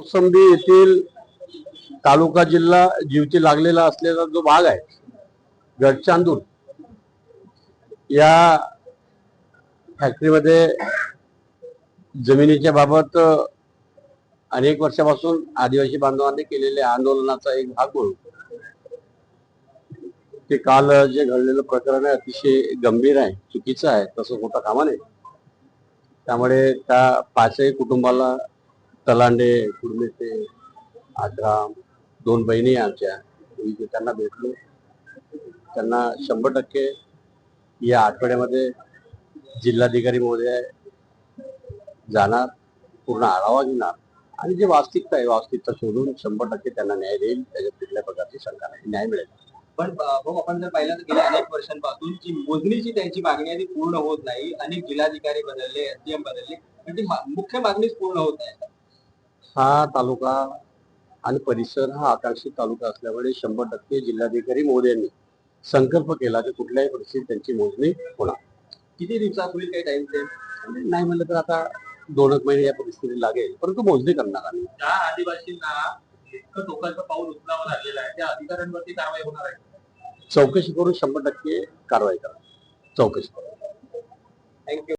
कोसंबी येथील तालुका जिल्हा जीवची लागलेला असलेला जो भाग आहे गडचांदूर या फॅक्टरीमध्ये जमिनीच्या बाबत अनेक वर्षापासून आदिवासी बांधवांनी केलेल्या आंदोलनाचा एक भाग म्हणून ते काल जे घडलेलं प्रकरण आहे अतिशय गंभीर आहे, चुकीचं आहे, तसं होता कामा नये. त्यामुळे त्या पाचही कुटुंबाला तलांडे, कुर्मेते, आद्राम, 2 बहिणी आमच्या त्यांना भेटलो. त्यांना 100% या आठवड्यामध्ये जिल्हाधिकारी महोदय जाणार, पूर्ण आढावा घेणार आणि जे वास्तविकता आहे वास्तविकता शोधून 100% त्यांना न्याय देईल. त्याच्यात कुठल्या प्रकारची शंका नाही, न्याय मिळेल. पण भाऊ, आपण जर पाहिलं तर गेल्या अनेक वर्षांपासून जी मोजणीची त्यांची मागणी आहे ती पूर्ण होत नाही. अनेक जिल्हाधिकारी बदलले, एसडीएम बदलले, पण ती मुख्य मागणीच पूर्ण होत नाही. हा तालुका आणि परिसर हा आकांक्षित तालुका असल्यामुळे 100% जिल्हाधिकारी महोदयांनी संकल्प केला की कुठल्याही परिस्थितीत त्यांची मोजणी होणार. किती दिवसात होईल, काही टाइम फ्रेम नाही म्हणलं तर आता 2 महिने या परिस्थिती लागेल, परंतु मोजणी करणार आम्ही. त्या आदिवासींना इतकं टोकाचं पाऊल उचलावं लागलेलं आहे, त्या अधिकाऱ्यांवरती कारवाई होणार आहे. चौकशी करून 100% कारवाई करा. चौकशी करा. थँक्यू.